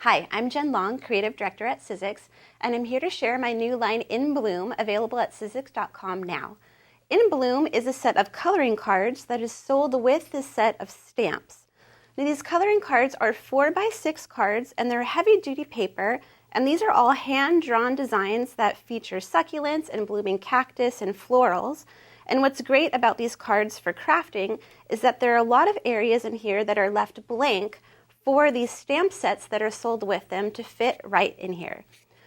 Hi, I'm Jen Long, Creative Director at Sizzix, and I'm here to share my new line In Bloom, available at Sizzix.com now. In Bloom is a set of coloring cards that is sold with this set of stamps. Now, these coloring cards are 4x6 cards, and they're heavy-duty paper, and these are all hand-drawn designs that feature succulents and blooming cactus and florals. And what's great about these cards for crafting is that there are a lot of areas in here that are left blank for these stamp sets that are sold with them to fit right in here.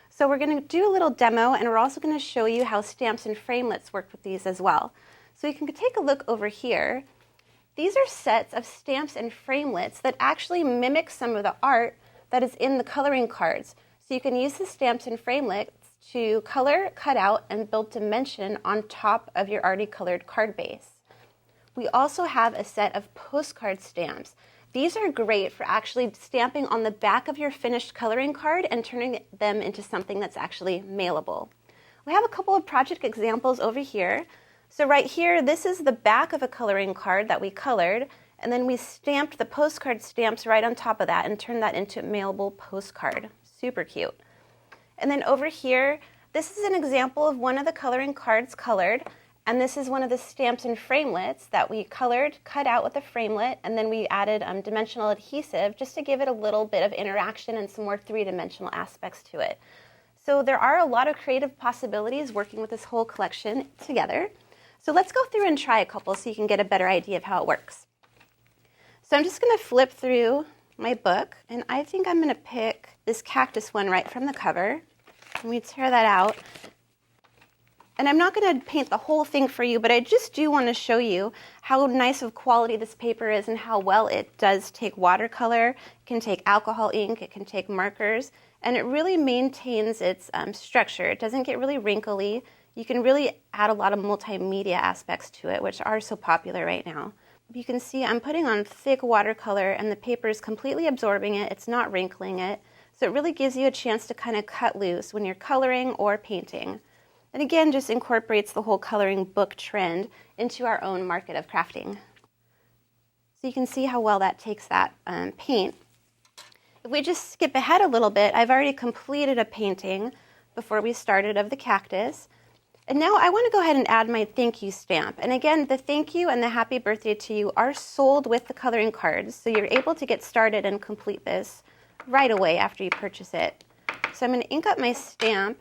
So we're going to do a little demo, and we're also going to show you how stamps and framelits work with these as well. So you can take a look over here. These are sets of stamps and framelits that actually mimic some of the art that is in the coloring cards. So you can use the stamps and framelits to color, cut out, and build dimension on top of your already colored card base. We also have a set of postcard stamps. These are great for actually stamping on the back of your finished coloring card and turning them into something that's actually mailable. We have a couple of project examples over here. So right here, this is the back of a coloring card that we colored, and then we stamped the postcard stamps right on top of that and turned that into a mailable postcard. Super cute. And then over here, this is an example of one of the coloring cards colored, and this is one of the stamps and framelits that we colored, cut out with a framelit, and then we added dimensional adhesive just to give it a little bit of interaction and some more three-dimensional aspects to it. So there are a lot of creative possibilities working with this whole collection together. So let's go through and try a couple so you can get a better idea of how it works. So I'm just going to flip through my book, and I think I'm going to pick this cactus one right from the cover. And we tear that out. And I'm not going to paint the whole thing for you, but I just do want to show you how nice of quality this paper is and how well it does take watercolor. It can take alcohol ink, it can take markers, and it really maintains its structure. It doesn't get really wrinkly. You can really add a lot of multimedia aspects to it, which are so popular right now. You can see I'm putting on thick watercolor, and the paper is completely absorbing it. It's not wrinkling it. So it really gives you a chance to kind of cut loose when you're coloring or painting. And again, just incorporates the whole coloring book trend into our own market of crafting. So you can see how well that takes that paint. If we just skip ahead a little bit, I've already completed a painting before we started of the cactus. And now I want to go ahead and add my thank you stamp. And again, the thank you and the happy birthday to you are sold with the coloring cards. So you're able to get started and complete this right away after you purchase it. So I'm going to ink up my stamp.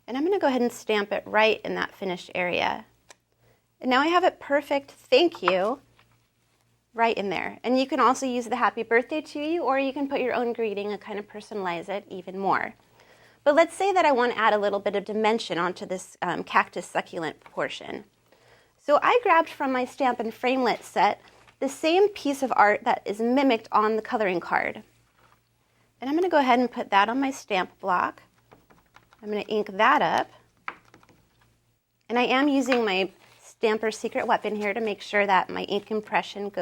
And I'm going to go ahead and stamp it right in that finished area. And now I have a perfect thank you right in there. And you can also use the happy birthday to you, or you can put your own greeting and kind of personalize it even more. But let's say that I want to add a little bit of dimension onto this cactus succulent portion. So I grabbed from my stamp and framelit set the same piece of art that is mimicked on the coloring card. And I'm going to go ahead and put that on my stamp block. I'm going to ink that up. And I am using my Stamper Secret Weapon here to make sure that my ink impression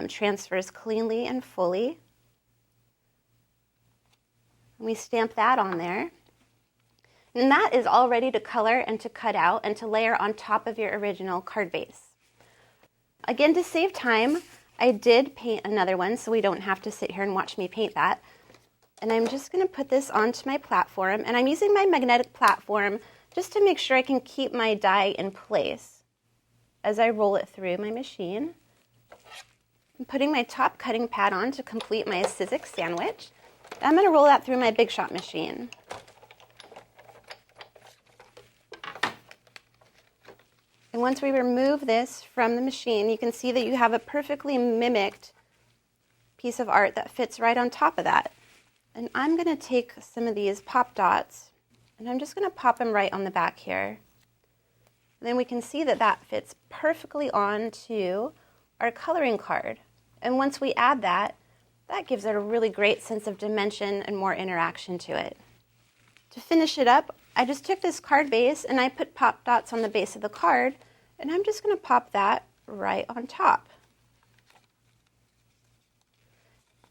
transfers cleanly and fully. And we stamp that on there. And that is all ready to color and to cut out and to layer on top of your original card base. Again, to save time, I did paint another one so we don't have to sit here and watch me paint that. And I'm just going to put this onto my platform, and I'm using my magnetic platform just to make sure I can keep my die in place as I roll it through my machine. I'm putting my top cutting pad on to complete my Sizzix sandwich. I'm going to roll that through my Big Shot machine. And once we remove this from the machine, you can see that you have a perfectly mimicked piece of art that fits right on top of that. And I'm going to take some of these pop dots, and I'm just going to pop them right on the back here. And then we can see that that fits perfectly onto our coloring card. And once we add that, that gives it a really great sense of dimension and more interaction to it. To finish it up, I just took this card base and I put pop dots on the base of the card, and I'm just going to pop that right on top.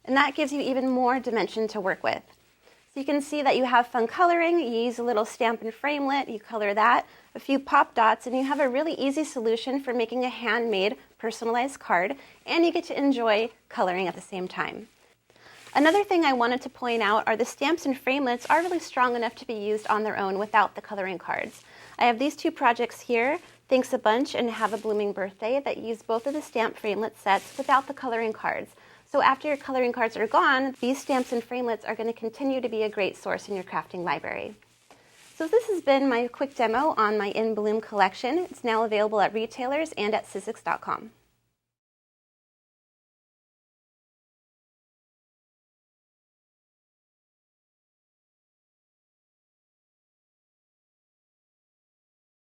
And that gives you even more dimension to work with. So you can see that you have fun coloring, you use a little stamp and framelit, you color that, a few pop dots, and you have a really easy solution for making a handmade, personalized card, and you get to enjoy coloring at the same time. Another thing I wanted to point out are the stamps and framelits are really strong enough to be used on their own without the coloring cards. I have these two projects here, Thanks a Bunch and Have a Blooming Birthday, that use both of the stamp framelit sets without the coloring cards. So after your coloring cards are gone, these stamps and framelits are going to continue to be a great source in your crafting library. So this has been my quick demo on my In Bloom collection. It's now available at retailers and at Sizzix.com.